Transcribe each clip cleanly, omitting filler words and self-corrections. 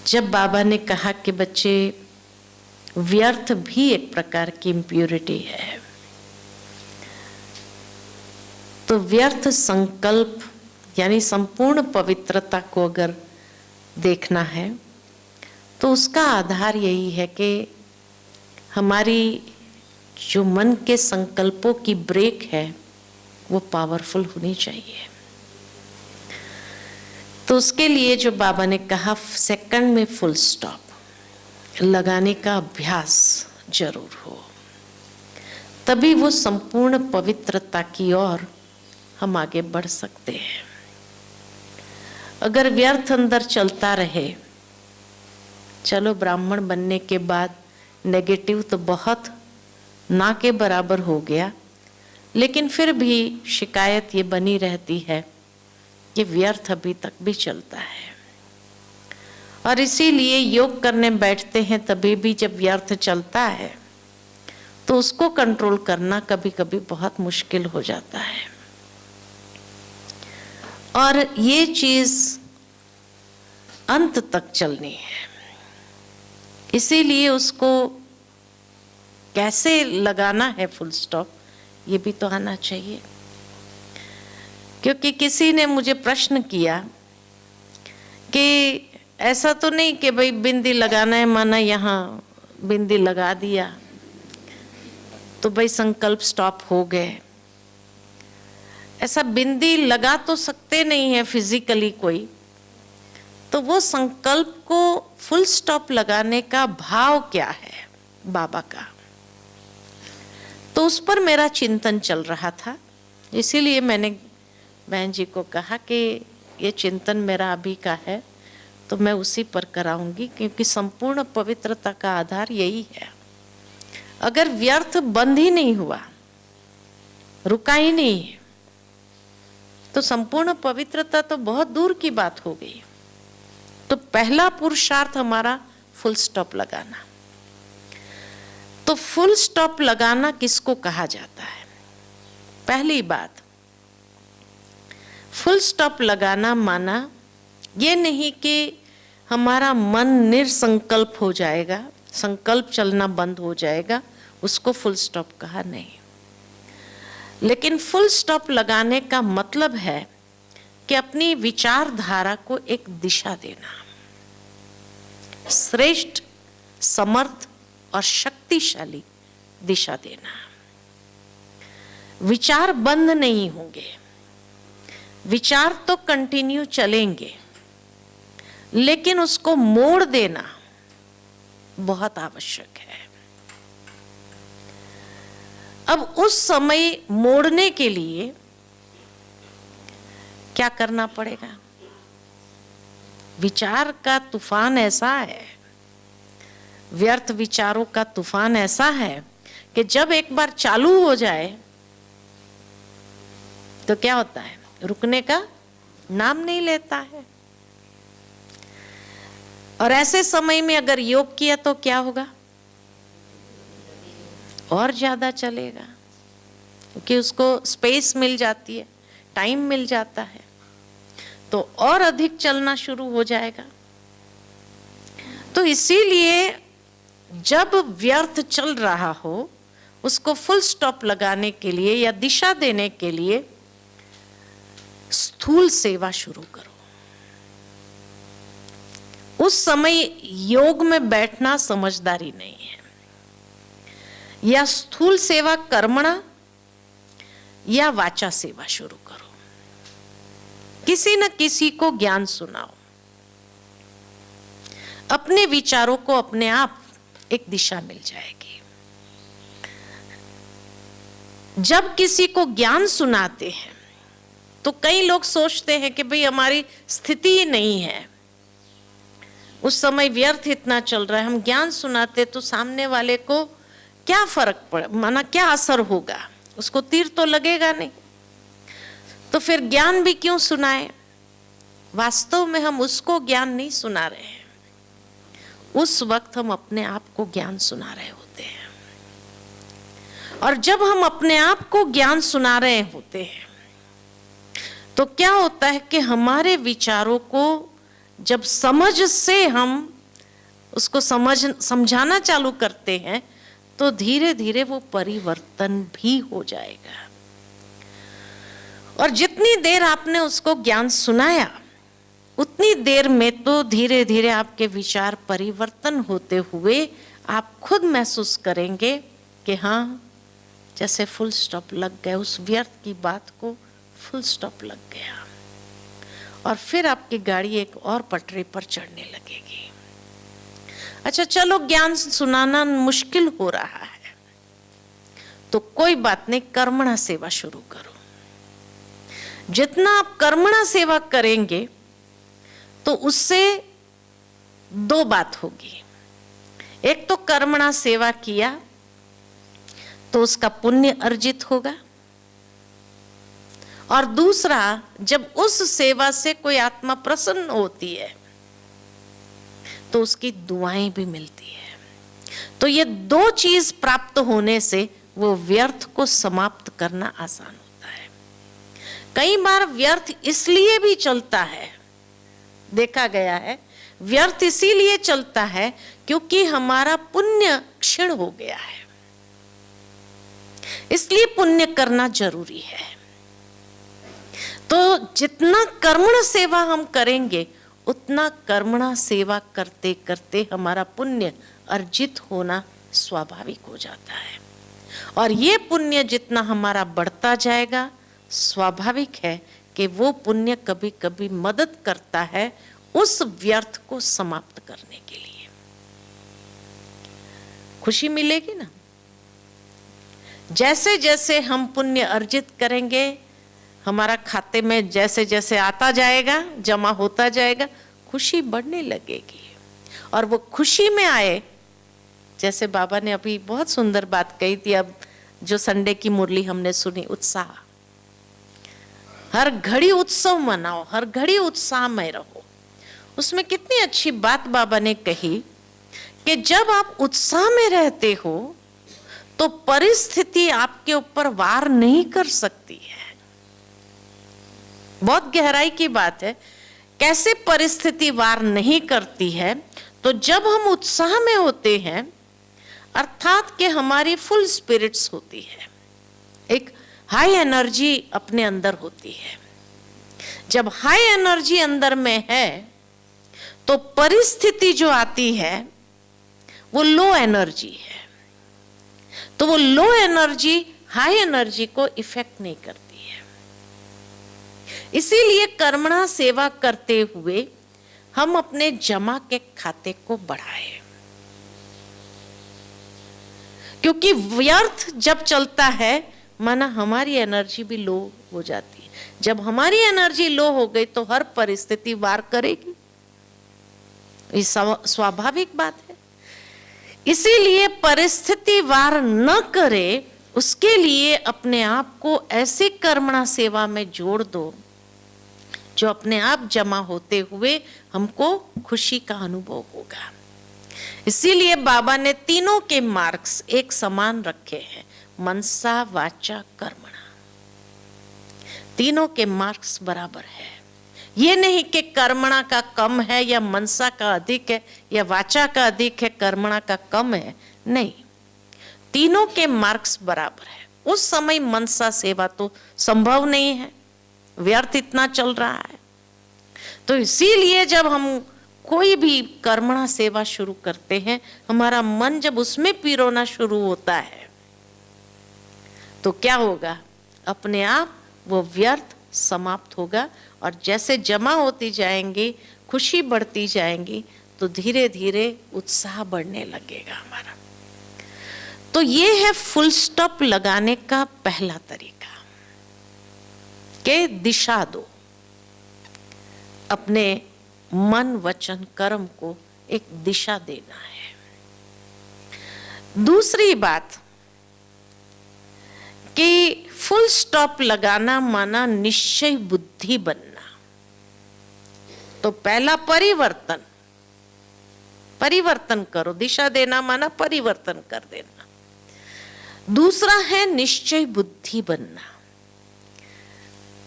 जब बाबा ने कहा कि बच्चे व्यर्थ भी एक प्रकार की इम्प्योरिटी है, तो व्यर्थ संकल्प यानी संपूर्ण पवित्रता को अगर देखना है तो उसका आधार यही है कि हमारी जो मन के संकल्पों की ब्रेक है वो पावरफुल होनी चाहिए। तो उसके लिए जो बाबा ने कहा सेकंड में फुल स्टॉप लगाने का अभ्यास जरूर हो, तभी वो संपूर्ण पवित्रता की ओर हम आगे बढ़ सकते हैं। अगर व्यर्थ अंदर चलता रहे, चलो ब्राह्मण बनने के बाद नेगेटिव तो बहुत ना के बराबर हो गया, लेकिन फिर भी शिकायत ये बनी रहती है कि व्यर्थ अभी तक भी चलता है। और इसीलिए योग करने बैठते हैं तभी भी जब व्यर्थ चलता है तो उसको कंट्रोल करना कभी कभी बहुत मुश्किल हो जाता है। और ये चीज अंत तक चलनी है, इसीलिए उसको कैसे लगाना है फुल स्टॉप ये भी तो आना चाहिए। क्योंकि किसी ने मुझे प्रश्न किया कि ऐसा तो नहीं कि भाई बिंदी लगाना है, माना यहाँ बिंदी लगा दिया तो भाई संकल्प स्टॉप हो गए। ऐसा बिंदी लगा तो सकते नहीं है फिजिकली कोई, तो वो संकल्प को फुल स्टॉप लगाने का भाव क्या है बाबा का, तो उस पर मेरा चिंतन चल रहा था। इसीलिए मैंने बहन जी को कहा कि ये चिंतन मेरा अभी का है तो मैं उसी पर कराऊंगी, क्योंकि संपूर्ण पवित्रता का आधार यही है। अगर व्यर्थ बंद ही नहीं हुआ, रुका ही नहीं है, तो संपूर्ण पवित्रता तो बहुत दूर की बात हो गई। तो पहला पुरुषार्थ हमारा फुल स्टॉप लगाना। तो फुल स्टॉप लगाना किसको कहा जाता है? पहली बात, फुल स्टॉप लगाना माना ये नहीं कि हमारा मन निरसंकल्प हो जाएगा, संकल्प चलना बंद हो जाएगा, उसको फुल स्टॉप कहा नहीं। लेकिन फुल स्टॉप लगाने का मतलब है कि अपनी विचारधारा को एक दिशा देना, श्रेष्ठ, समर्थ और शक्तिशाली दिशा देना। विचार बंद नहीं होंगे, विचार तो कंटिन्यू चलेंगे, लेकिन उसको मोड़ देना बहुत आवश्यक है। अब उस समय मोड़ने के लिए क्या करना पड़ेगा? विचार का तूफान ऐसा है, व्यर्थ विचारों का तूफान ऐसा है कि जब एक बार चालू हो जाए तो क्या होता है, रुकने का नाम नहीं लेता है। और ऐसे समय में अगर योग किया तो क्या होगा? और ज्यादा चलेगा, क्योंकि उसको स्पेस मिल जाती है, टाइम मिल जाता है, तो और अधिक चलना शुरू हो जाएगा। तो इसीलिए जब व्यर्थ चल रहा हो उसको फुल स्टॉप लगाने के लिए या दिशा देने के लिए स्थूल सेवा शुरू करो। उस समय योग में बैठना समझदारी नहीं है, या स्थूल सेवा कर्मणा या वाचा सेवा शुरू करो। किसी न किसी को ज्ञान सुनाओ, अपने विचारों को अपने आप एक दिशा मिल जाएगी। जब किसी को ज्ञान सुनाते हैं तो कई लोग सोचते हैं कि भाई हमारी स्थिति ही नहीं है, उस समय व्यर्थ इतना चल रहा है, हम ज्ञान सुनाते तो सामने वाले को क्या फर्क पड़े, माना क्या असर होगा, उसको तीर तो लगेगा नहीं, तो फिर ज्ञान भी क्यों सुनाए? वास्तव में हम उसको ज्ञान नहीं सुना रहे हैं, उस वक्त हम अपने आप को ज्ञान सुना रहे होते हैं। और जब हम अपने आप को ज्ञान सुना रहे होते हैं तो क्या होता है कि हमारे विचारों को जब समझ से हम उसको समझाना चालू करते हैं तो धीरे धीरे वो परिवर्तन भी हो जाएगा। और जितनी देर आपने उसको ज्ञान सुनाया उतनी देर में तो धीरे धीरे आपके विचार परिवर्तन होते हुए आप खुद महसूस करेंगे कि हाँ, जैसे फुल स्टॉप लग गया, उस व्यर्थ की बात को फुल स्टॉप लग गया और फिर आपकी गाड़ी एक और पटरी पर चढ़ने लगेगी। अच्छा चलो, ज्ञान सुनाना मुश्किल हो रहा है तो कोई बात नहीं, कर्मणा सेवा शुरू करो। जितना आप कर्मणा सेवा करेंगे तो उससे दो बात होगी। एक तो कर्मणा सेवा किया तो उसका पुण्य अर्जित होगा, और दूसरा, जब उस सेवा से कोई आत्मा प्रसन्न होती है तो उसकी दुआएं भी मिलती है। तो ये दो चीज प्राप्त होने से वो व्यर्थ को समाप्त करना आसान होता है। कई बार व्यर्थ इसलिए भी चलता है, देखा गया है, व्यर्थ इसीलिए चलता है क्योंकि हमारा पुण्य क्षीण हो गया है। इसलिए पुण्य करना जरूरी है। तो जितना कर्मण सेवा हम करेंगे उतना कर्मणा सेवा करते करते हमारा पुण्य अर्जित होना स्वाभाविक हो जाता है। और ये पुण्य जितना हमारा बढ़ता जाएगा, स्वाभाविक है कि वो पुण्य कभी कभी मदद करता है उस व्यर्थ को समाप्त करने के लिए। खुशी मिलेगी ना। जैसे जैसे हम पुण्य अर्जित करेंगे, हमारा खाते में जैसे जैसे आता जाएगा, जमा होता जाएगा, खुशी बढ़ने लगेगी। और वो खुशी में आए, जैसे बाबा ने अभी बहुत सुंदर बात कही थी, अब जो संडे की मुरली हमने सुनी, उत्साह। हर घड़ी उत्सव मनाओ, हर घड़ी उत्साह में रहो। उसमें कितनी अच्छी बात बाबा ने कही कि जब आप उत्साह में रहते हो तो परिस्थिति आपके ऊपर वार नहीं कर सकती है। बहुत गहराई की बात है। कैसे परिस्थिति वार नहीं करती है? तो जब हम उत्साह में होते हैं, अर्थात कि हमारी फुल स्पिरिट्स होती है, एक हाई एनर्जी अपने अंदर होती है। जब हाई एनर्जी अंदर में है तो परिस्थिति जो आती है वो लो एनर्जी है, तो वो लो एनर्जी हाई एनर्जी को इफेक्ट नहीं करती है। इसीलिए कर्मणा सेवा करते हुए हम अपने जमा के खाते को बढ़ाएं, क्योंकि व्यर्थ जब चलता है माना हमारी एनर्जी भी लो हो जाती है। जब हमारी एनर्जी लो हो गई तो हर परिस्थिति वार करेगी, ये स्वाभाविक बात है। इसीलिए परिस्थिति वार न करे, उसके लिए अपने आप को ऐसे कर्मणा सेवा में जोड़ दो जो अपने आप जमा होते हुए हमको खुशी का अनुभव होगा। इसीलिए बाबा ने तीनों के मार्क्स एक समान रखे हैं, मनसा वाचा कर्मणा। तीनों के मार्क्स बराबर है। ये नहीं कि कर्मणा का कम है या मनसा का अधिक है या वाचा का अधिक है, कर्मणा का कम है, नहीं, तीनों के मार्क्स बराबर है। उस समय मनसा सेवा तो संभव नहीं है, व्यर्थ इतना चल रहा है। तो इसीलिए जब हम कोई भी कर्मणा सेवा शुरू करते हैं, हमारा मन जब उसमें पिरोना शुरू होता है तो क्या होगा? अपने आप वो व्यर्थ समाप्त होगा, और जैसे जमा होती जाएंगी, खुशी बढ़ती जाएंगी, तो धीरे धीरे उत्साह बढ़ने लगेगा हमारा। तो ये है फुल स्टॉप लगाने का पहला तरीका कि दिशा दो, अपने मन वचन कर्म को एक दिशा देना है। दूसरी बात कि फुल स्टॉप लगाना माना निश्चय बुद्धि बनना। तो पहला परिवर्तन, परिवर्तन करो, दिशा देना माना परिवर्तन कर देना। दूसरा है निश्चय बुद्धि बनना।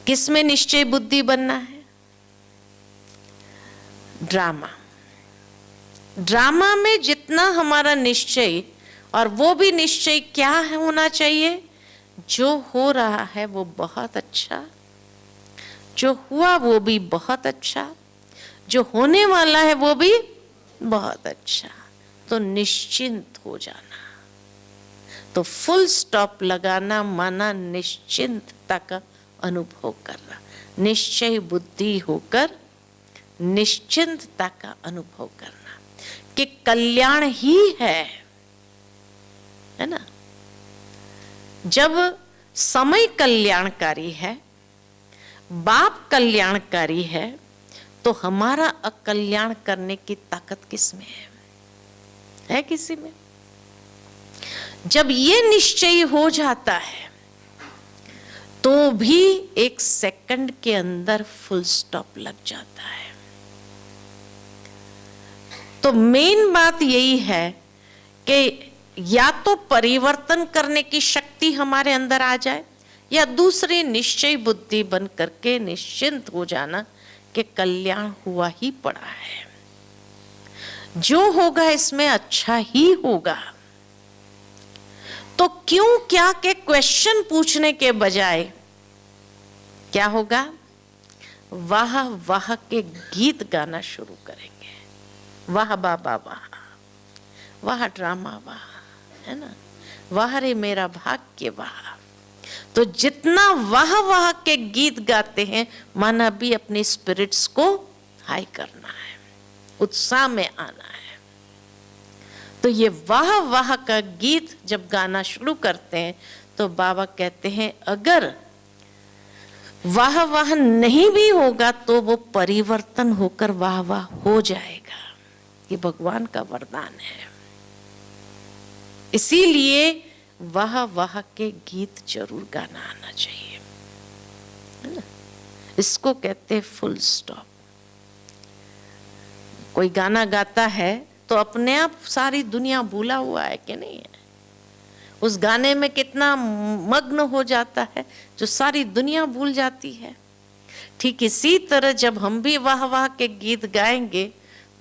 किसमें निश्चय बुद्धि बनना है? ड्रामा, ड्रामा में जितना हमारा निश्चय, और वो भी निश्चय क्या है होना चाहिए, जो हो रहा है वो बहुत अच्छा, जो हुआ वो भी बहुत अच्छा, जो होने वाला है वो भी बहुत अच्छा। तो निश्चिंत हो जाना, तो फुल स्टॉप लगाना माना निश्चिंतता का अनुभव करना, निश्चय बुद्धि होकर निश्चिंतता का अनुभव करना कि कल्याण ही है ना। जब समय कल्याणकारी है, बाप कल्याणकारी है, तो हमारा अकल्याण करने की ताकत किसमें है किसी में? जब ये निश्चय हो जाता है तो भी एक सेकंड के अंदर फुल स्टॉप लग जाता है। तो मेन बात यही है कि या तो परिवर्तन करने की शक्ति हमारे अंदर आ जाए, या दूसरी निश्चय बुद्धि बन करके निश्चिंत हो जाना कि कल्याण हुआ ही पड़ा है, जो होगा इसमें अच्छा ही होगा। तो क्यों क्या के क्वेश्चन पूछने के बजाय क्या होगा, वाह वाह के गीत गाना शुरू करेंगे। वाह बाबा वाह, वाह ड्रामा वाह, है ना, वाह रे मेरा भाग्य वाह। तो जितना वाह वाह के गीत गाते हैं, माना भी अपनी स्पिरिट्स को हाई करना है, उत्साह में आना है। तो ये वाह वाह का गीत जब गाना शुरू करते हैं तो बाबा कहते हैं अगर वाह वाह नहीं भी होगा तो वो परिवर्तन होकर वाह वाह हो जाएगा। ये भगवान का वरदान है। इसीलिए वाह वाह के गीत जरूर गाना आना चाहिए, है ना। इसको कहते हैं फुल स्टॉप। कोई गाना गाता है तो अपने आप सारी दुनिया भूला हुआ है कि नहीं है, उस गाने में कितना मग्न हो जाता है जो सारी दुनिया भूल जाती है। ठीक इसी तरह जब हम भी वाह वाह के गीत गाएंगे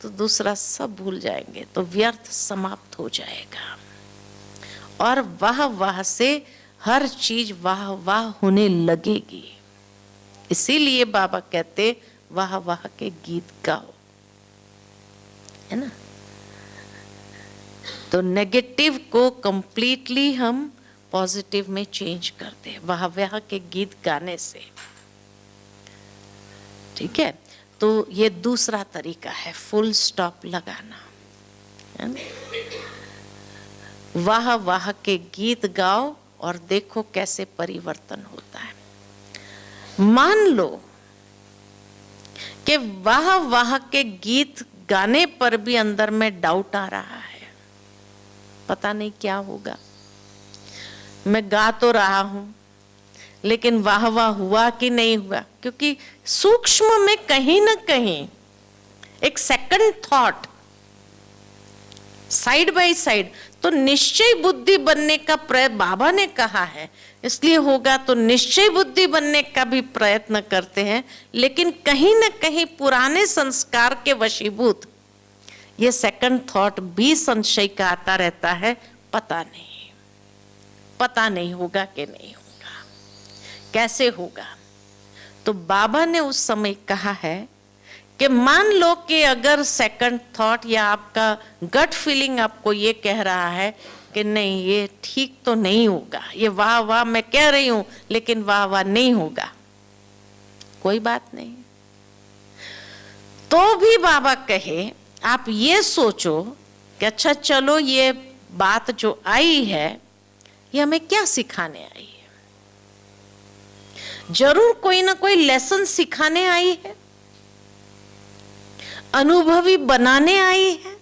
तो दूसरा सब भूल जाएंगे, तो व्यर्थ समाप्त हो जाएगा। और वाह वाह से हर चीज वाह वाह होने लगेगी। इसीलिए बाबा कहते वाह वाह के गीत गाओ, है ना। तो नेगेटिव को कंप्लीटली हम पॉजिटिव में चेंज कर दे वाह वाह के गीत गाने से, ठीक है। तो ये दूसरा तरीका है फुल स्टॉप लगाना, है ना। वाह वाह के गीत गाओ और देखो कैसे परिवर्तन होता है। मान लो कि वाह वाह के गीत गाने पर भी अंदर में डाउट आ रहा है, पता नहीं क्या होगा। मैं गा तो रहा हूं लेकिन वाह वाह हुआ कि नहीं हुआ, क्योंकि सूक्ष्म में कहीं ना कहीं एक second thought side by side. तो निश्चय बुद्धि बनने का प्रयत्न बाबा ने कहा है, इसलिए होगा। तो निश्चय बुद्धि बनने का भी प्रयत्न करते हैं, लेकिन कहीं ना कहीं पुराने संस्कार के वशीभूत ये सेकंड थॉट भी संशय का आता रहता है। पता नहीं होगा कि नहीं होगा, कैसे होगा। तो बाबा ने उस समय कहा है कि मान लो कि अगर सेकंड थॉट या आपका गट फीलिंग आपको ये कह रहा है कि नहीं ये ठीक तो नहीं होगा, ये वाह वाह मैं कह रही हूं लेकिन वाह वाह नहीं होगा, कोई बात नहीं। तो भी बाबा कहे आप ये सोचो कि अच्छा चलो ये बात जो आई है ये हमें क्या सिखाने आई है। जरूर कोई ना कोई लेसन सिखाने आई है, अनुभवी बनाने आई है।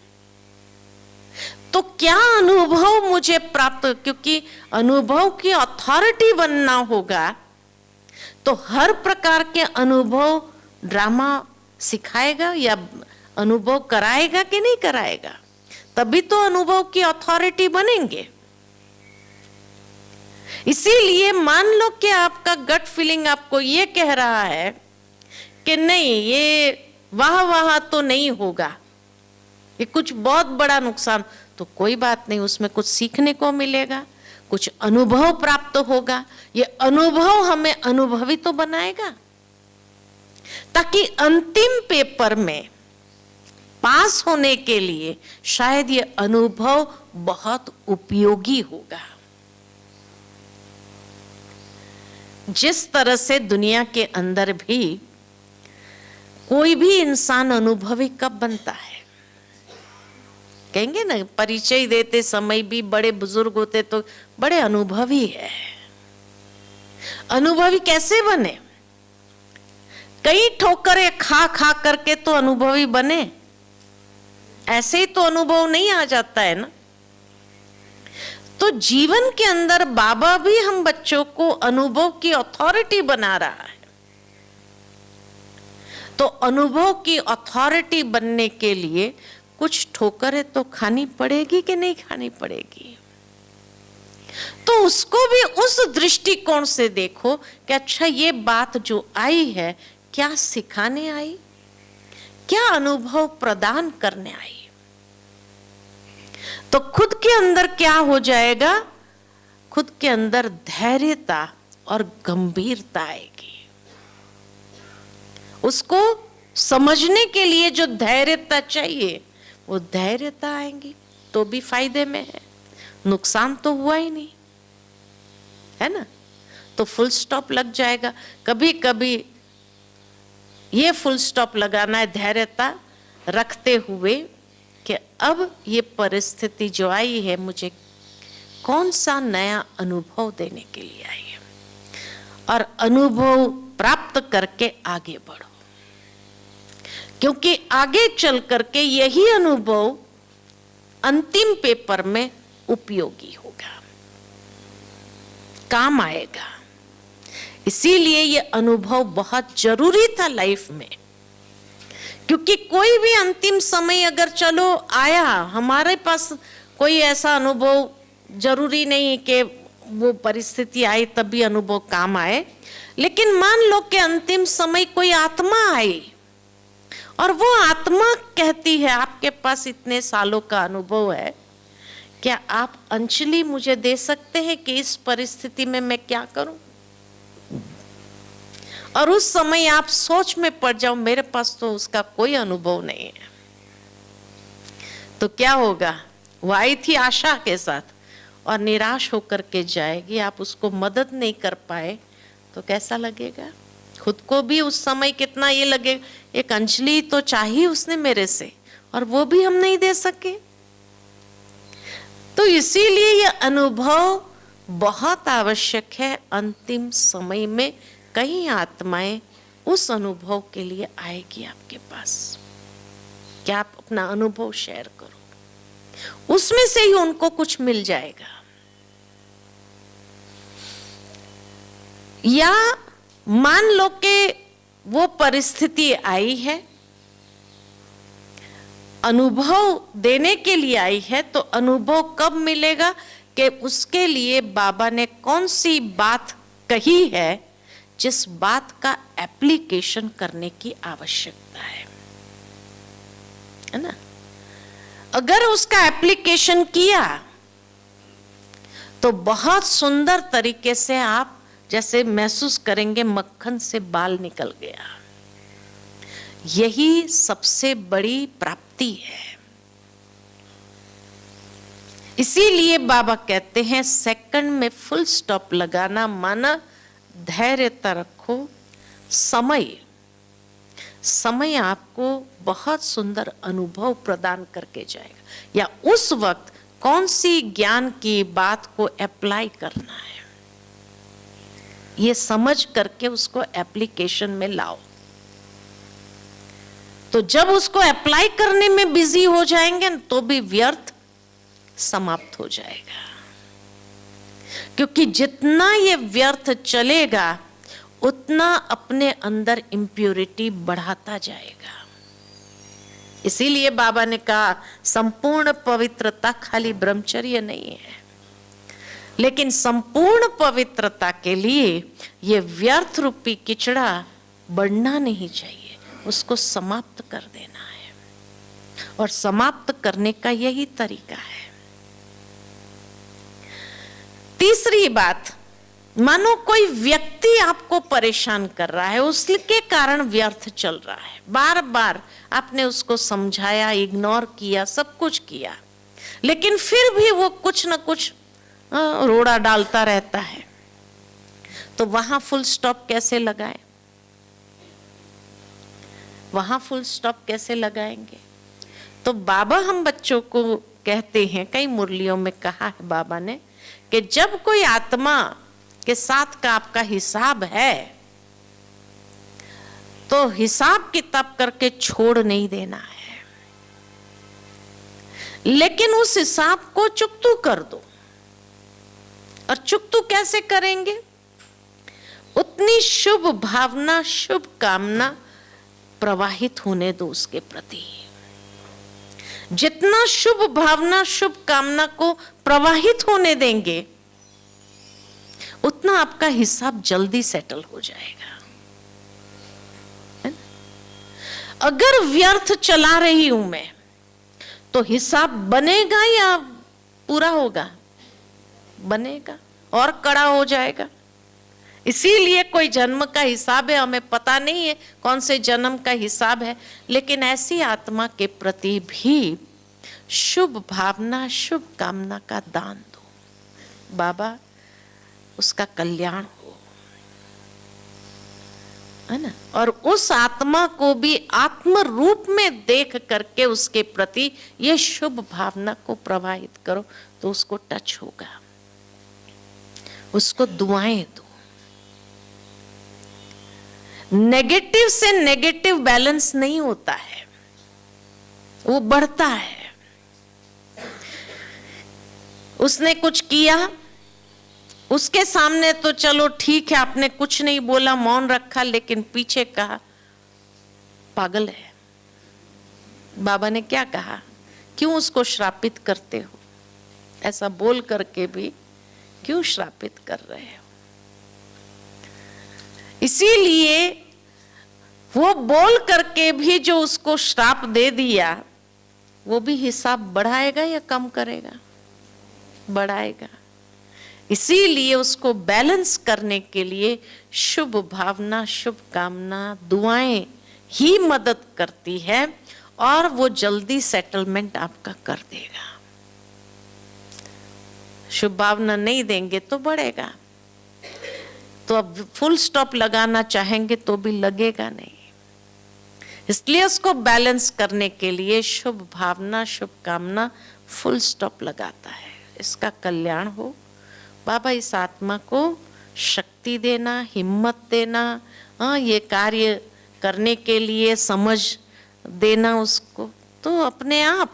तो क्या अनुभव मुझे प्राप्त, क्योंकि अनुभव की अथॉरिटी बनना होगा तो हर प्रकार के अनुभव ड्रामा सिखाएगा या अनुभव कराएगा कि नहीं कराएगा, तभी तो अनुभव की अथॉरिटी बनेंगे। इसीलिए मान लो कि आपका गट फीलिंग आपको ये कह रहा है कि नहीं ये वाह वाह तो नहीं होगा, ये कुछ बहुत बड़ा नुकसान, तो कोई बात नहीं, उसमें कुछ सीखने को मिलेगा, कुछ अनुभव प्राप्त होगा। ये अनुभव हमें अनुभवी तो बनाएगा, ताकि अंतिम पेपर में पास होने के लिए शायद ये अनुभव बहुत उपयोगी होगा। जिस तरह से दुनिया के अंदर भी कोई भी इंसान अनुभवी कब बनता है? कहेंगे ना, परिचय देते समय भी बड़े बुजुर्ग होते तो बड़े अनुभवी है। अनुभवी कैसे बने? कई ठोकरें खा खा करके तो अनुभवी बने, ऐसे ही तो अनुभव नहीं आ जाता है ना। तो जीवन के अंदर बाबा भी हम बच्चों को अनुभव की अथॉरिटी बना रहा है। तो अनुभव की अथॉरिटी बनने के लिए कुछ ठोकरें तो खानी पड़ेगी कि नहीं खानी पड़ेगी? तो उसको भी उस दृष्टिकोण से देखो कि अच्छा, ये बात जो आई है क्या सिखाने आई, क्या अनुभव प्रदान करने आई? तो खुद के अंदर क्या हो जाएगा? खुद के अंदर धैर्यता और गंभीरता आएगी। उसको समझने के लिए जो धैर्यता चाहिए वो धैर्यता आएंगी, तो भी फायदे में है, नुकसान तो हुआ ही नहीं, है ना। तो फुल स्टॉप लग जाएगा। कभी कभी ये फुल स्टॉप लगाना है धैर्यता रखते हुए कि अब ये परिस्थिति जो आई है मुझे कौन सा नया अनुभव देने के लिए आई है, और अनुभव प्राप्त करके आगे बढ़ो, क्योंकि आगे चल करके यही अनुभव अंतिम पेपर में उपयोगी होगा, काम आएगा। इसीलिए ये अनुभव बहुत जरूरी था लाइफ में, क्योंकि कोई भी अंतिम समय अगर चलो आया हमारे पास, कोई ऐसा अनुभव जरूरी नहीं कि वो परिस्थिति आई तभी अनुभव काम आए, लेकिन मान लो कि अंतिम समय कोई आत्मा आई और वो आत्मा कहती है आपके पास इतने सालों का अनुभव है, क्या आप अंजलि मुझे दे सकते हैं कि इस परिस्थिति में मैं क्या करूं? और उस समय आप सोच में पड़ जाओ मेरे पास तो उसका कोई अनुभव नहीं है, तो क्या होगा? वो आई थी आशा के साथ और निराश होकर के जाएगी, आप उसको मदद नहीं कर पाए तो कैसा लगेगा? खुद को भी उस समय कितना ये लगेगा, एक अंजलि तो चाहिए उसने मेरे से और वो भी हम नहीं दे सके। तो इसीलिए ये अनुभव बहुत आवश्यक है। अंतिम समय में कई आत्माएं उस अनुभव के लिए आएगी आपके पास, क्या आप अपना अनुभव शेयर करो, उसमें से ही उनको कुछ मिल जाएगा। या मान लो कि वो परिस्थिति आई है, अनुभव देने के लिए आई है, तो अनुभव कब मिलेगा कि उसके लिए बाबा ने कौन सी बात कही है जिस बात का एप्लीकेशन करने की आवश्यकता है ना। अगर उसका एप्लीकेशन किया तो बहुत सुंदर तरीके से आप जैसे महसूस करेंगे मक्खन से बाल निकल गया। यही सबसे बड़ी प्राप्ति है। इसीलिए बाबा कहते हैं सेकंड में फुल स्टॉप लगाना माना धैर्यता रखो। समय आपको बहुत सुंदर अनुभव प्रदान करके जाएगा, या उस वक्त कौन सी ज्ञान की बात को अप्लाई करना है ये समझ करके उसको एप्लीकेशन में लाओ। तो जब उसको अप्लाई करने में बिजी हो जाएंगे तो भी व्यर्थ समाप्त हो जाएगा, क्योंकि जितना ये व्यर्थ चलेगा उतना अपने अंदर इम्प्योरिटी बढ़ाता जाएगा। इसीलिए बाबा ने कहा संपूर्ण पवित्रता खाली ब्रह्मचर्य नहीं है, लेकिन संपूर्ण पवित्रता के लिए ये व्यर्थ रूपी किचड़ा बढ़ना नहीं चाहिए, उसको समाप्त कर देना है। और समाप्त करने का यही तरीका है। तीसरी बात, मानो कोई व्यक्ति आपको परेशान कर रहा है, उसके कारण व्यर्थ चल रहा है, बार बार आपने उसको समझाया, इग्नोर किया, सब कुछ किया, लेकिन फिर भी वो कुछ न कुछ रोड़ा डालता रहता है, तो वहां फुल स्टॉप कैसे लगाएं? वहां फुल स्टॉप कैसे लगाएंगे? तो बाबा हम बच्चों को कहते हैं, कई मुरलियों में कहा है बाबा ने, कि जब कोई आत्मा के साथ का आपका हिसाब है तो हिसाब किताब करके छोड़ नहीं देना है, लेकिन उस हिसाब को चुकतू कर दो। और चुकतू कैसे करेंगे? उतनी शुभ भावना, शुभ कामना प्रवाहित होने दो उसके प्रति। जितना शुभ भावना, शुभ कामना को प्रवाहित होने देंगे, उतना आपका हिसाब जल्दी सेटल हो जाएगा। अगर व्यर्थ चला रही हूं मैं, तो हिसाब बनेगा या पूरा होगा? बनेगा और कड़ा हो जाएगा। इसीलिए कोई जन्म का हिसाब है, हमें पता नहीं है कौन से जन्म का हिसाब है, लेकिन ऐसी आत्मा के प्रति भी शुभ भावना, शुभ कामना का दान दो। बाबा उसका कल्याण हो, है ना। और उस आत्मा को भी आत्म रूप में देख करके उसके प्रति ये शुभ भावना को प्रवाहित करो, तो उसको टच होगा, उसको दुआएं दो। नेगेटिव से नेगेटिव बैलेंस नहीं होता है, वो बढ़ता है। उसने कुछ किया, उसके सामने तो चलो ठीक है, आपने कुछ नहीं बोला, मौन रखा, लेकिन पीछे कहा पागल है। बाबा ने क्या कहा? क्यों उसको श्रापित करते हो? ऐसा बोल करके भी क्यों श्रापित कर रहे हो? इसीलिए वो बोल करके भी जो उसको श्राप दे दिया, वो भी हिसाब बढ़ाएगा या कम करेगा? बढ़ाएगा। इसीलिए उसको बैलेंस करने के लिए शुभ भावना, शुभ कामना, दुआएं ही मदद करती है, और वो जल्दी सेटलमेंट आपका कर देगा। शुभ भावना नहीं देंगे तो बढ़ेगा, तो अब फुल स्टॉप लगाना चाहेंगे तो भी लगेगा नहीं। इसलिए उसको बैलेंस करने के लिए शुभ भावना, शुभ कामना फुल स्टॉप लगाता है। इसका कल्याण हो। बाबा इस आत्मा को शक्ति देना, हिम्मत देना, ये कार्य करने के लिए समझ देना उसको। तो अपने आप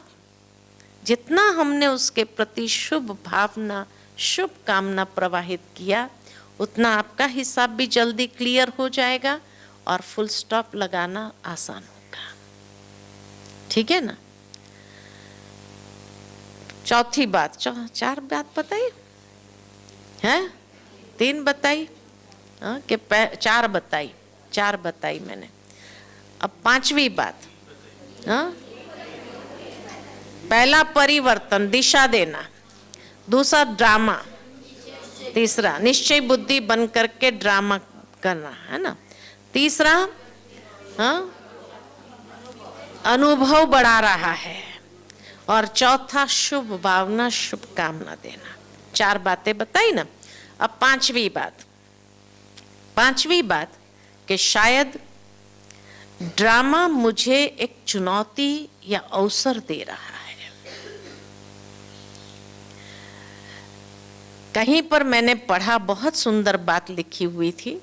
जितना हमने उसके प्रति शुभ भावना, शुभ कामना प्रवाहित किया, उतना आपका हिसाब भी जल्दी क्लियर हो जाएगा और फुल स्टॉप लगाना आसान होगा। ठीक है ना। चौथी बात, चार बात बताई है, 3 बताई कि 4 बताई मैंने। अब 5वीं बात, पहला परिवर्तन, दिशा देना। दूसरा ड्रामा। तीसरा निश्चय बुद्धि बन करके ड्रामा करना, है ना। तीसरा अनुभव बढ़ा रहा है, और चौथा शुभ भावना, शुभ कामना देना। 4 बातें बताई ना। अब 5वीं बात कि शायद ड्रामा मुझे एक चुनौती या अवसर दे रहा है। कहीं पर मैंने पढ़ा, बहुत सुंदर बात लिखी हुई थी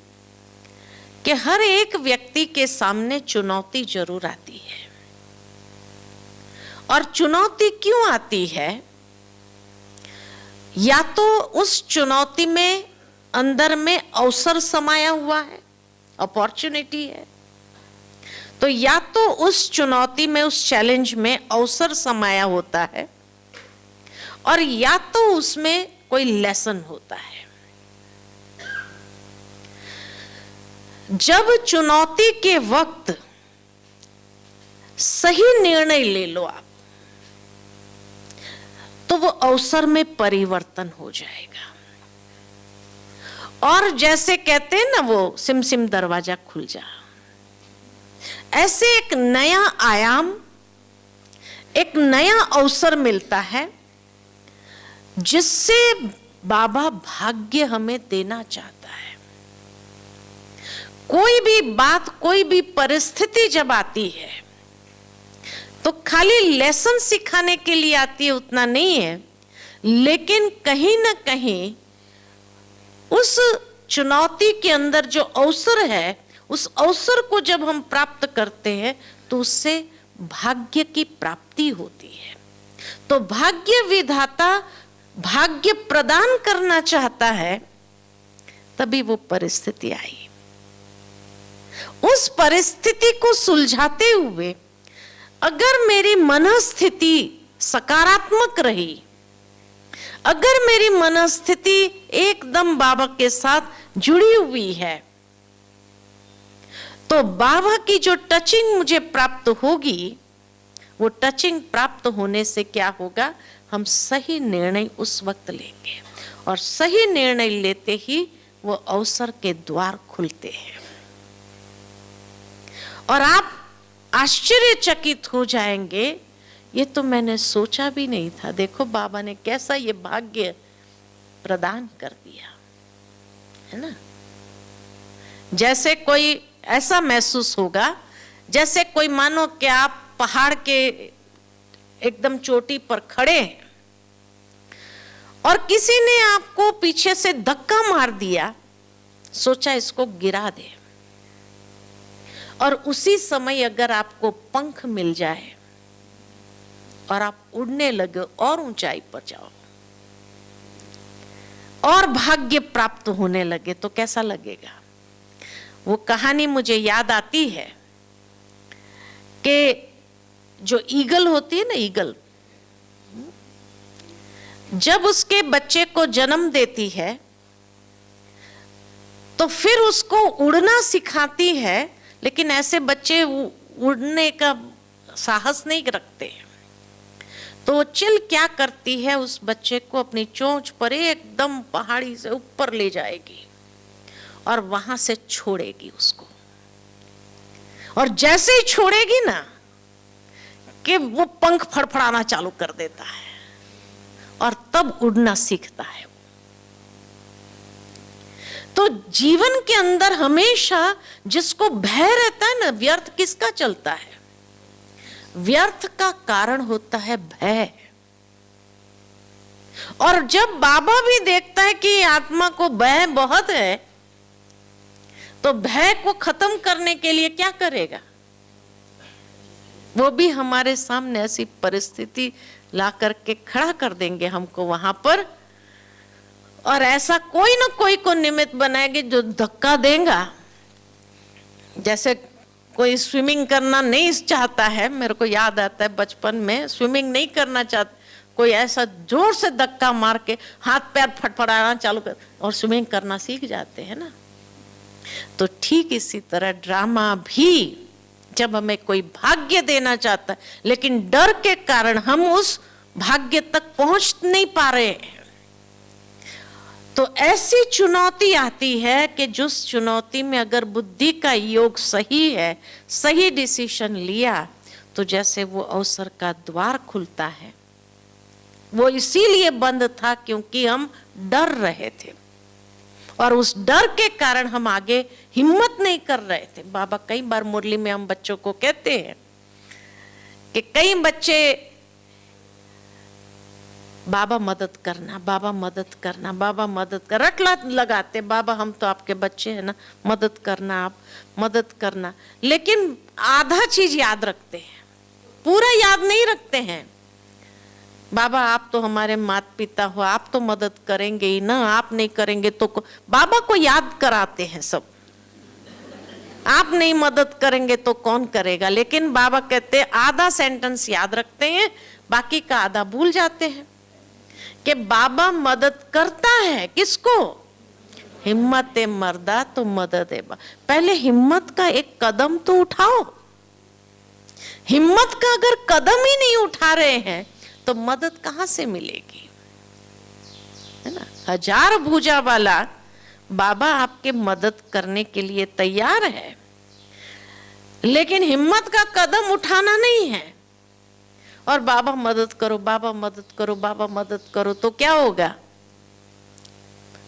कि हर एक व्यक्ति के सामने चुनौती जरूर आती है। और चुनौती क्यों आती है? या तो उस चुनौती में अंदर में अवसर समाया हुआ है, अपॉर्चुनिटी है, तो या तो उस चुनौती में, उस चैलेंज में अवसर समाया होता है, और या तो उसमें कोई लेसन होता है। जब चुनौती के वक्त सही निर्णय ले लो आप, तो वो अवसर में परिवर्तन हो जाएगा। और जैसे कहते हैं ना, वो सिम सिम दरवाजा खुल जा, ऐसे एक नया आयाम, एक नया अवसर मिलता है, जिससे बाबा भाग्य हमें देना चाहता है। कोई भी बात, कोई भी परिस्थिति जब आती है तो खाली लेसन सिखाने के लिए आती है, उतना नहीं है, लेकिन कहीं ना कहीं उस चुनौती के अंदर जो अवसर है, उस अवसर को जब हम प्राप्त करते हैं तो उससे भाग्य की प्राप्ति होती है। तो भाग्य विधाता भाग्य प्रदान करना चाहता है, तभी वो परिस्थिति आई। उस परिस्थिति को सुलझाते हुए अगर मेरी मनस्थिति सकारात्मक रही, अगर मेरी मनस्थिति एकदम बाबा के साथ जुड़ी हुई है, तो बाबा की जो टचिंग मुझे प्राप्त होगी, वो टचिंग प्राप्त होने से क्या होगा, हम सही निर्णय उस वक्त लेंगे, और सही निर्णय लेते ही वो अवसर के द्वार खुलते हैं। और आप आश्चर्यचकित हो जाएंगे, ये तो मैंने सोचा भी नहीं था, देखो बाबा ने कैसा ये भाग्य प्रदान कर दिया, है ना। जैसे कोई ऐसा महसूस होगा जैसे कोई, मानो कि आप पहाड़ के एकदम चोटी पर खड़े हैं और किसी ने आपको पीछे से धक्का मार दिया, सोचा इसको गिरा दे, और उसी समय अगर आपको पंख मिल जाए और आप उड़ने लगे और ऊंचाई पर जाओ और भाग्य प्राप्त होने लगे, तो कैसा लगेगा। वो कहानी मुझे याद आती है कि जो ईगल होती है ना, ईगल जब उसके बच्चे को जन्म देती है तो फिर उसको उड़ना सिखाती है, लेकिन ऐसे बच्चे उड़ने का साहस नहीं रखते। तो वो चिल क्या करती है, उस बच्चे को अपनी चोंच पर एकदम पहाड़ी से ऊपर ले जाएगी और वहां से छोड़ेगी उसको, और जैसे ही छोड़ेगी ना कि वो पंख फड़फड़ाना चालू कर देता है और तब उड़ना सीखता है। तो जीवन के अंदर हमेशा जिसको भय रहता है ना, व्यर्थ किसका चलता है, व्यर्थ का कारण होता है भय। और जब बाबा भी देखता है कि आत्मा को भय बहुत है, तो भय को खत्म करने के लिए क्या करेगा, वो भी हमारे सामने ऐसी परिस्थिति ला करके खड़ा कर देंगे हमको वहां पर, और ऐसा कोई ना कोई को निमित्त बनाएंगे जो धक्का देगा। जैसे कोई स्विमिंग करना नहीं चाहता है, मेरे को याद आता है बचपन में स्विमिंग नहीं करना चाहता, कोई ऐसा जोर से धक्का मार के हाथ पैर फटफड़ाना चालू कर और स्विमिंग करना सीख जाते हैं ना। तो ठीक इसी तरह ड्रामा भी, जब हमें कोई भाग्य देना चाहता है लेकिन डर के कारण हम उस भाग्य तक पहुंच नहीं पा रहे हैं, तो ऐसी चुनौती आती है कि जिस चुनौती में अगर बुद्धि का योग सही है, सही डिसीजन लिया, तो जैसे वो अवसर का द्वार खुलता है। वो इसीलिए बंद था क्योंकि हम डर रहे थे, और उस डर के कारण हम आगे हिम्मत नहीं कर रहे थे। बाबा कई बार मुरली में हम बच्चों को कहते हैं कि कई बच्चे बाबा मदद करना, बाबा मदद करना, बाबा मदद कर, रटला लगाते, बाबा हम तो आपके बच्चे हैं ना, मदद करना, आप मदद करना, लेकिन आधा चीज याद रखते हैं, पूरा याद नहीं रखते हैं। बाबा आप तो हमारे माता पिता हो, आप तो मदद करेंगे ही ना, आप नहीं करेंगे तो बाबा को याद कराते हैं सब, आप नहीं मदद करेंगे तो कौन करेगा। लेकिन बाबा कहते हैं आधा सेंटेंस याद रखते हैं, बाकी का आधा भूल जाते हैं कि बाबा मदद करता है किसको, हिम्मत ए मर्दा तो मदद है। पहले हिम्मत का एक कदम तो उठाओ। हिम्मत का अगर कदम ही नहीं उठा रहे हैं तो मदद कहां से मिलेगी, है ना। 1000 भुजा वाला बाबा आपके मदद करने के लिए तैयार है, लेकिन हिम्मत का कदम उठाना नहीं है। और बाबा मदद करो, बाबा मदद करो, बाबा मदद करो, तो क्या होगा?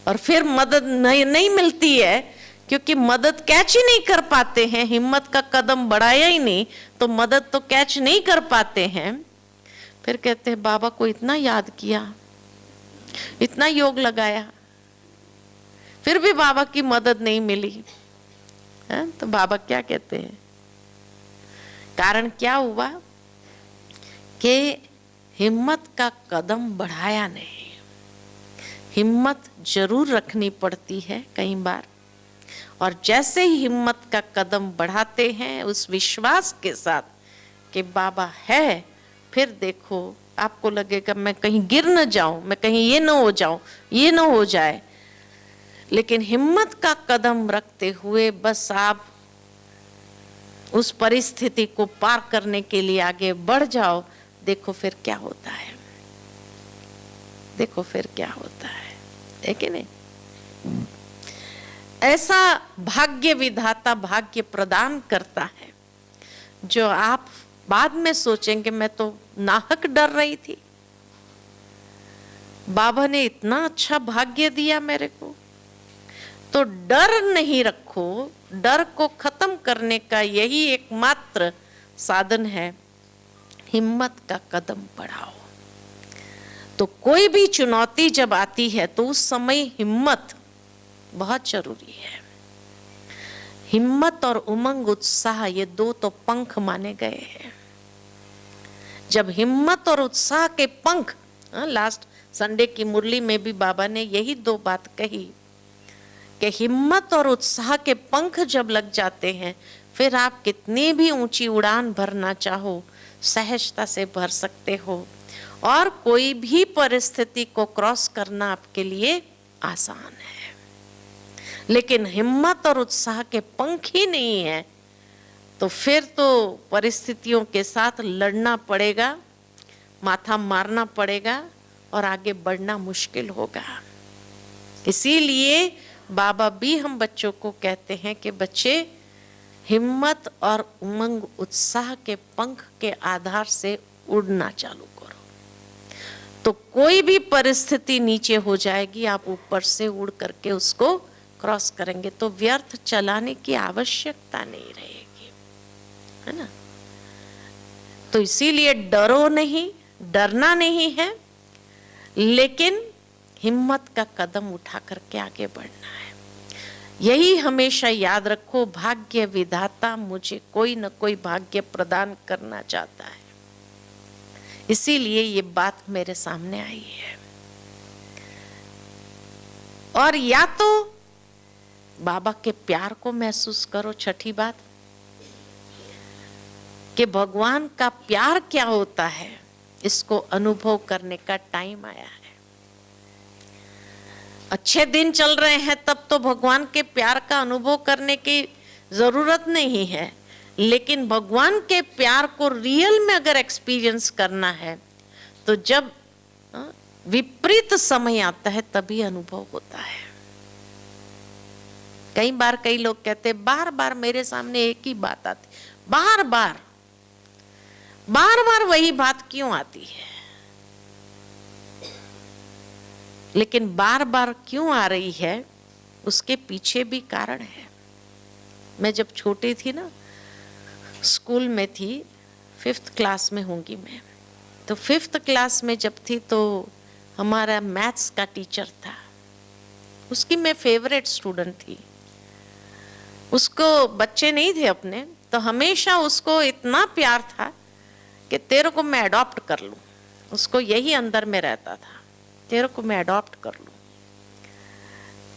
और फिर मदद नहीं मिलती है, क्योंकि मदद कैच ही नहीं कर पाते हैं। हिम्मत का कदम बढ़ाया ही नहीं तो मदद तो कैच नहीं कर पाते हैं। फिर कहते हैं बाबा को इतना याद किया, इतना योग लगाया, फिर भी बाबा की मदद नहीं मिली है। तो बाबा क्या कहते हैं? कारण क्या हुआ कि हिम्मत का कदम बढ़ाया नहीं। हिम्मत जरूर रखनी पड़ती है कई बार, और जैसे ही हिम्मत का कदम बढ़ाते हैं उस विश्वास के साथ कि बाबा है, फिर देखो आपको लगेगा मैं कहीं गिर न जाऊं, मैं कहीं ये न हो जाऊं, ये न हो जाए। लेकिन हिम्मत का कदम रखते हुए बस आप उस परिस्थिति को पार करने के लिए आगे बढ़ जाओ, देखो फिर क्या होता है, देखो फिर क्या होता है कि नहीं। ऐसा भाग्य विधाता भाग्य प्रदान करता है जो आप बाद में सोचेंगे मैं तो नाहक डर रही थी, बाबा ने इतना अच्छा भाग्य दिया मेरे को। तो डर नहीं रखो, डर को खत्म करने का यही एकमात्र साधन है, हिम्मत का कदम बढ़ाओ। तो कोई भी चुनौती जब आती है तो उस समय हिम्मत बहुत जरूरी है। हिम्मत और उमंग उत्साह ये दो तो पंख माने गए हैं। जब हिम्मत और उत्साह के पंख, लास्ट संडे की मुरली में भी बाबा ने यही दो बात कही कि हिम्मत और उत्साह के पंख जब लग जाते हैं, फिर आप कितनी भी ऊंची उड़ान भरना चाहो सहजता से भर सकते हो, और कोई भी परिस्थिति को क्रॉस करना आपके लिए आसान है। लेकिन हिम्मत और उत्साह के पंख ही नहीं है तो फिर तो परिस्थितियों के साथ लड़ना पड़ेगा, माथा मारना पड़ेगा और आगे बढ़ना मुश्किल होगा। इसीलिए बाबा भी हम बच्चों को कहते हैं कि बच्चे हिम्मत और उमंग उत्साह के पंख के आधार से उड़ना चालू करो, तो कोई भी परिस्थिति नीचे हो जाएगी, आप ऊपर से उड़ करके उसको क्रॉस करेंगे, तो व्यर्थ चलाने की आवश्यकता नहीं रहेगी, है ना। तो इसीलिए डरो नहीं, डरना नहीं है, लेकिन हिम्मत का कदम उठा करके आगे बढ़ना है। यही हमेशा याद रखो, भाग्य विधाता मुझे कोई न कोई भाग्य प्रदान करना चाहता है, इसीलिए ये बात मेरे सामने आई है। और या तो बाबा के प्यार को महसूस करो, छठी बात कि भगवान का प्यार क्या होता है, इसको अनुभव करने का टाइम आया है। अच्छे दिन चल रहे हैं तब तो भगवान के प्यार का अनुभव करने की जरूरत नहीं है, लेकिन भगवान के प्यार को रियल में अगर एक्सपीरियंस करना है तो जब विपरीत समय आता है तभी अनुभव होता है। कई बार कई लोग कहते हैं बार बार मेरे सामने एक ही बात आती, बार बार वही बात क्यों आती है, लेकिन बार बार क्यों आ रही है उसके पीछे भी कारण है। मैं जब छोटी थी ना, स्कूल में थी, 5th क्लास में होंगी मैं, तो 5th क्लास में जब थी तो हमारा मैथ्स का टीचर था, उसकी मैं फेवरेट स्टूडेंट थी। उसको बच्चे नहीं थे अपने, तो हमेशा उसको इतना प्यार था कि तेरे को मैं अडॉप्ट कर लूं, उसको यही अंदर में रहता था, तेरे को मैं अडॉप्ट कर लूं।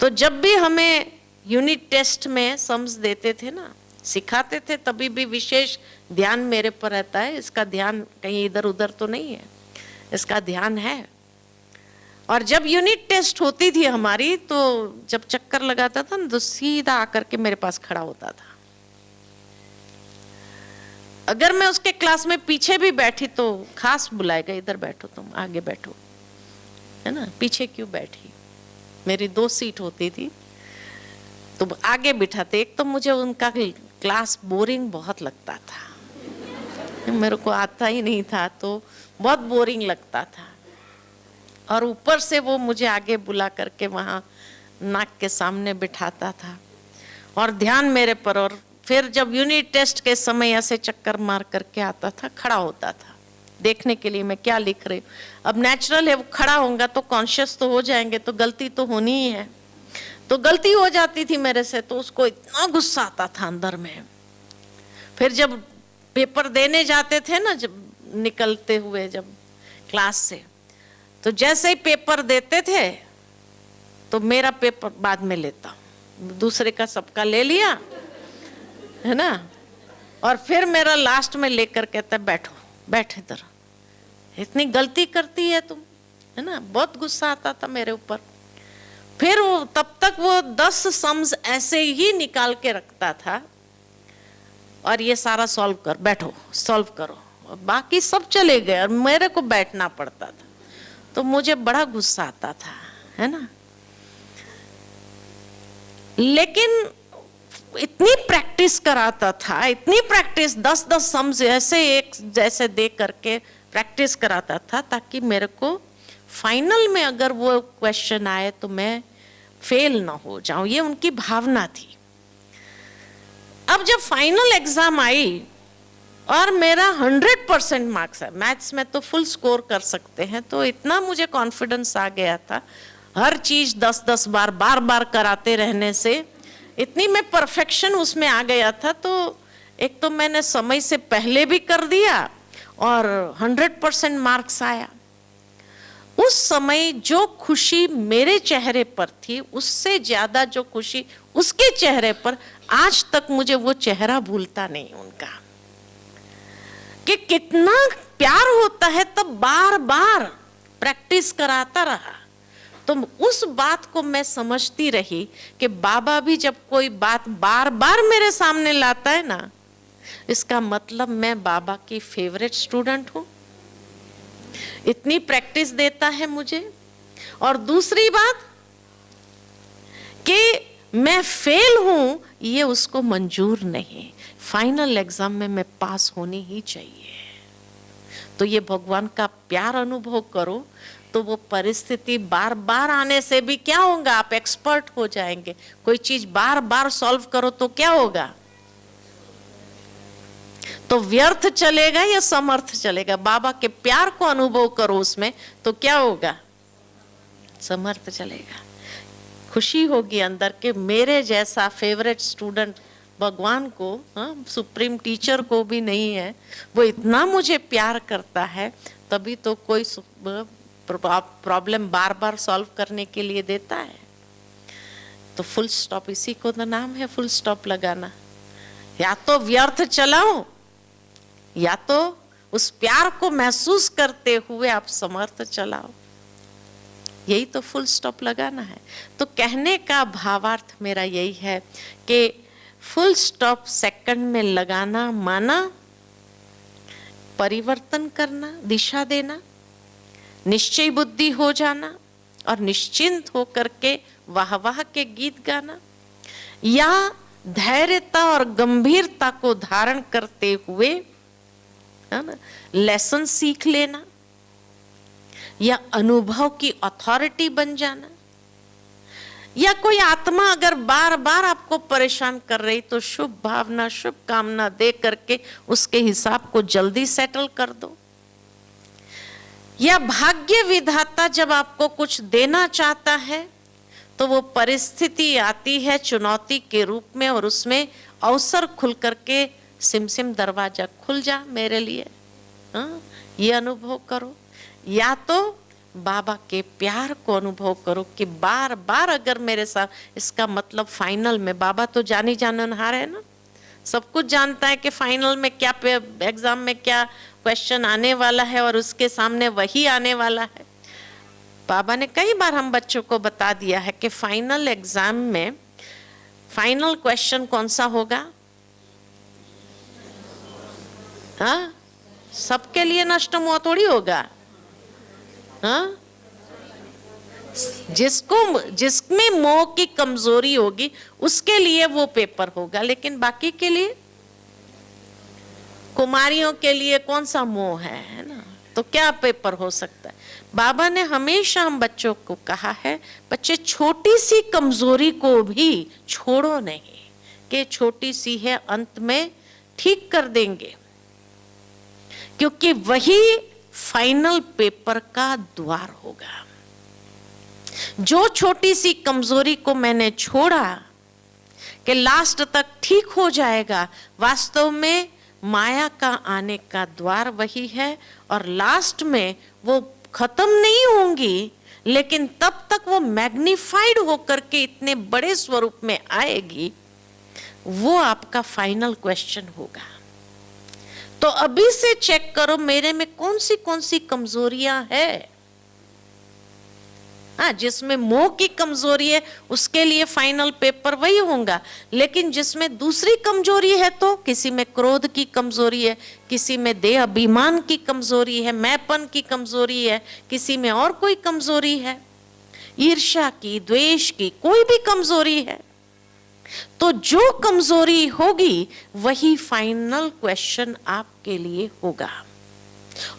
तो जब भी हमें यूनिट टेस्ट में सम्स देते थे ना, सिखाते थे, तभी भी विशेष ध्यान मेरे पर रहता है, इसका ध्यान कहीं इधर उधर तो नहीं है, इसका ध्यान है। और जब यूनिट टेस्ट होती थी हमारी, तो जब चक्कर लगाता था ना तो सीधा आकर के मेरे पास खड़ा होता था। अगर मैं उसके क्लास में पीछे भी बैठी तो खास बुलाएगा, इधर बैठो, तुम आगे बैठो, है ना, पीछे क्यों बैठी। मेरी 2 सीट होती थी तो आगे बिठाते। एक तो मुझे उनका क्लास बोरिंग बहुत लगता था, मेरे को आता ही नहीं था तो बहुत बोरिंग लगता था। और ऊपर से वो मुझे आगे बुला करके वहाँ नाक के सामने बिठाता था और ध्यान मेरे पर। और फिर जब यूनिट टेस्ट के समय ऐसे चक्कर मार करके आता था, खड़ा होता था देखने के लिए मैं क्या लिख रही हूँ। अब नेचुरल है, वो खड़ा होगा तो कॉन्शियस तो हो जाएंगे, तो गलती तो होनी ही है। तो गलती हो जाती थी मेरे से, तो उसको इतना गुस्सा आता था अंदर में। फिर जब पेपर देने जाते थे ना, जब निकलते हुए जब क्लास से, तो जैसे ही पेपर देते थे तो मेरा पेपर बाद में लेता, दूसरे का सबका ले लिया, है ना, और फिर मेरा लास्ट में लेकर कहता बैठो, बैठ इधर, इतनी गलती करती है तुम, है ना। बहुत गुस्सा आता था मेरे ऊपर। फिर वो तब तक वो 10 सम्स ऐसे ही निकाल के रखता था और ये सारा सॉल्व कर, बैठो सॉल्व करो, और बाकी सब चले गए और मेरे को बैठना पड़ता था। तो मुझे बड़ा गुस्सा आता था, है ना। लेकिन इतनी प्रैक्टिस कराता था, इतनी प्रैक्टिस, 10-10 सम्स ऐसे एक जैसे दे करके प्रैक्टिस कराता था, ताकि मेरे को फाइनल में अगर वो क्वेश्चन आए तो मैं फेल ना हो जाऊं। ये उनकी भावना थी। अब जब फाइनल एग्जाम आई और मेरा 100% मार्क्स है, मैथ्स में तो फुल स्कोर कर सकते हैं, तो इतना मुझे कॉन्फिडेंस आ गया था, हर चीज 10-10 बार बार बार कराते रहने से इतनी मैं परफेक्शन उसमें आ गया था। तो एक तो मैंने समय से पहले भी कर दिया और 100% मार्क्स आया। उस समय जो खुशी मेरे चेहरे पर थी, उससे ज्यादा जो खुशी उसके चेहरे पर, आज तक मुझे वो चेहरा भूलता नहीं उनका, कि कितना प्यार होता है। तब बार बार प्रैक्टिस कराता रहा, तो उस बात को मैं समझती रही कि बाबा भी जब कोई बात बार बार मेरे सामने लाता है ना, इसका मतलब मैं बाबा की फेवरेट स्टूडेंट हूं, इतनी प्रैक्टिस देता है मुझे। और दूसरी बात कि मैं फेल हूं, ये उसको मंजूर नहीं, फाइनल एग्जाम में मैं पास होनी ही चाहिए। तो ये भगवान का प्यार अनुभव करो, तो वो परिस्थिति बार बार आने से भी क्या होगा, आप एक्सपर्ट हो जाएंगे। कोई चीज बार बार सॉल्व करो तो क्या होगा, तो व्यर्थ चलेगा या समर्थ चलेगा। बाबा के प्यार को अनुभव करो उसमें, तो क्या होगा, समर्थ चलेगा। खुशी होगी अंदर के मेरे जैसा फेवरेट स्टूडेंट भगवान को, सुप्रीम टीचर को भी नहीं है, वो इतना मुझे प्यार करता है, तभी तो कोई प्रॉब्लम बार बार सॉल्व करने के लिए देता है। तो फुल स्टॉप, इसी को तो नाम है फुल स्टॉप लगाना। या तो व्यर्थ चलाओ, या तो उस प्यार को महसूस करते हुए आप समर्थ चलाओ, यही तो फुल स्टॉप लगाना है। तो कहने का भावार्थ मेरा यही है कि फुल स्टॉप सेकंड में लगाना माना परिवर्तन करना, दिशा देना, निश्चय बुद्धि हो जाना और निश्चिंत होकर के वाह वाह के गीत गाना, या धैर्यता और गंभीरता को धारण करते हुए, है ना, लेसन सीख लेना, या अनुभव की अथॉरिटी बन जाना, या कोई आत्मा अगर बार बार आपको परेशान कर रही तो शुभ भावना शुभ कामना दे करके उसके हिसाब को जल्दी सेटल कर दो, या भाग्य विधाता जब आपको कुछ देना चाहता है तो वो परिस्थिति आती है चुनौती के रूप में, और उसमें अवसर खुल करके सिमसिम दरवाजा खुल जा मेरे लिए, ये अनुभव करो। या तो बाबा के प्यार को अनुभव करो कि बार बार अगर मेरे साथ, इसका मतलब फाइनल में बाबा तो जानी जाननहार है ना, सब कुछ जानता है कि फाइनल में क्या, एग्जाम में क्या क्वेश्चन आने वाला है और उसके सामने वही आने वाला है। बाबा ने कई बार हम बच्चों को बता दिया है कि फाइनल एग्जाम में फाइनल क्वेश्चन कौन सा होगा, हाँ, सबके लिए नष्ट हुआ थोड़ी होगा। हाँ, जिसमें मोह की कमजोरी होगी उसके लिए वो पेपर होगा, लेकिन बाकी के लिए, कुमारियों के लिए कौन सा मोह है ना, तो क्या पेपर हो सकता है। बाबा ने हमेशा हम बच्चों को कहा है, बच्चे छोटी सी कमजोरी को भी छोड़ो नहीं, कि छोटी सी है, अंत में ठीक कर देंगे, क्योंकि वही फाइनल पेपर का द्वार होगा। जो छोटी सी कमजोरी को मैंने छोड़ा कि लास्ट तक ठीक हो जाएगा, वास्तव में माया का आने का द्वार वही है, और लास्ट में वो खत्म नहीं होंगी, लेकिन तब तक वो मैग्निफाइड होकर के इतने बड़े स्वरूप में आएगी। वो आपका फाइनल क्वेश्चन होगा। तो अभी से चेक करो मेरे में कौन सी कमजोरियां है। हाँ, जिसमें मोह की कमजोरी है उसके लिए फाइनल पेपर वही होगा, लेकिन जिसमें दूसरी कमजोरी है, तो किसी में क्रोध की कमजोरी है, किसी में देह अभिमान की कमजोरी है, मैंपन की कमजोरी है, किसी में और कोई कमजोरी है, ईर्ष्या की, द्वेष की, कोई भी कमजोरी है, तो जो कमजोरी होगी वही फाइनल क्वेश्चन आपके लिए होगा।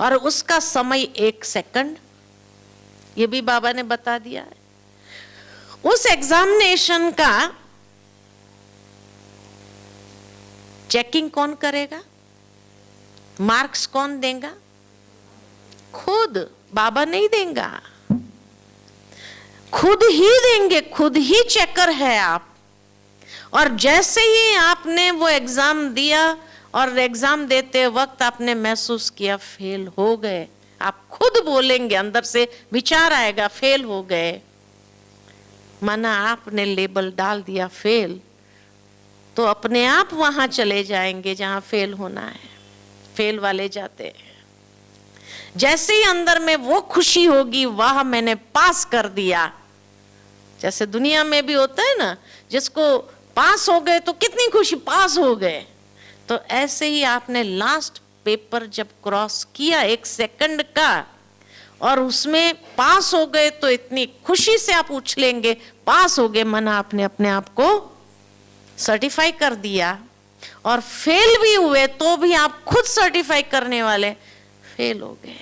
और उसका समय 1 सेकंड, ये भी बाबा ने बता दिया है। उस एग्जामिनेशन का चेकिंग कौन करेगा, मार्क्स कौन देगा? खुद बाबा नहीं देगा, खुद ही देंगे, खुद ही चेकर है आप। और जैसे ही आपने वो एग्जाम दिया और एग्जाम देते वक्त आपने महसूस किया फेल हो गए, आप खुद बोलेंगे, अंदर से विचार आएगा फेल हो गए, माना आपने लेबल डाल दिया फेल, तो अपने आप वहां चले जाएंगे जहां फेल होना है। फेल वाले जाते हैं। जैसे ही अंदर में वो खुशी होगी, वाह मैंने पास कर दिया, जैसे दुनिया में भी होता है ना, जिसको पास हो गए तो कितनी खुशी, पास हो गए, तो ऐसे ही आपने लास्ट पेपर जब क्रॉस किया 1 सेकंड का और उसमें पास हो गए, तो इतनी खुशी से आप उछलेंगे, पास हो गए, माना आपने अपने आप को सर्टिफाई कर दिया। और फेल भी हुए तो भी आप खुद सर्टिफाई करने वाले, फेल हो गए,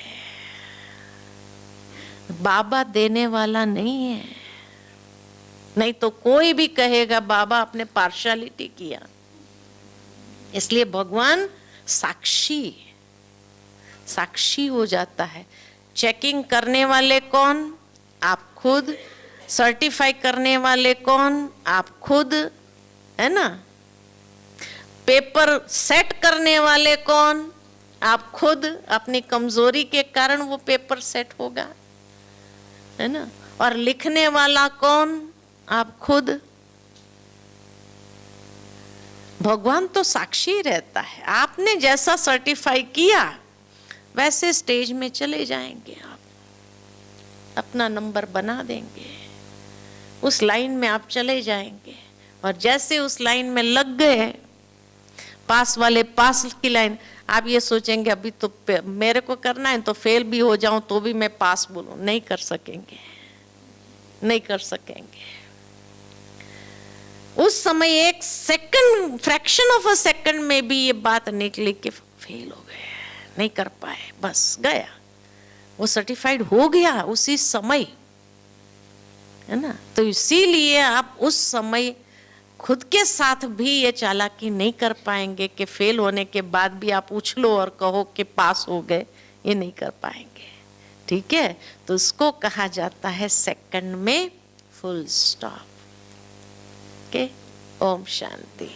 बाबा देने वाला नहीं है। नहीं तो कोई भी कहेगा बाबा आपने पार्शियलिटी किया। इसलिए भगवान साक्षी हो जाता है। चेकिंग करने वाले कौन? आप खुद। सर्टिफाई करने वाले कौन? आप खुद, है ना। पेपर सेट करने वाले कौन? आप खुद। अपनी कमजोरी के कारण वो पेपर सेट होगा, है ना। और लिखने वाला कौन? आप खुद। भगवान तो साक्षी रहता है। आपने जैसा सर्टिफाई किया वैसे स्टेज में चले जाएंगे, आप अपना नंबर बना देंगे, उस लाइन में आप चले जाएंगे। और जैसे उस लाइन में लग गए, पास वाले पास की लाइन, आप ये सोचेंगे अभी तो मेरे को करना है, तो फेल भी हो जाऊं तो भी मैं पास बोलूं, नहीं कर सकेंगे, नहीं कर सकेंगे। उस समय 1 second, fraction of a second में भी ये बात निकली कि फेल हो गए, नहीं कर पाए, बस गया, वो सर्टिफाइड हो गया उसी समय, है ना। तो इसीलिए आप उस समय खुद के साथ भी ये चालाकी नहीं कर पाएंगे कि फेल होने के बाद भी आप उछलो और कहो कि पास हो गए, ये नहीं कर पाएंगे। ठीक है, तो इसको कहा जाता है सेकंड में फुल स्टॉप। ओम शांति।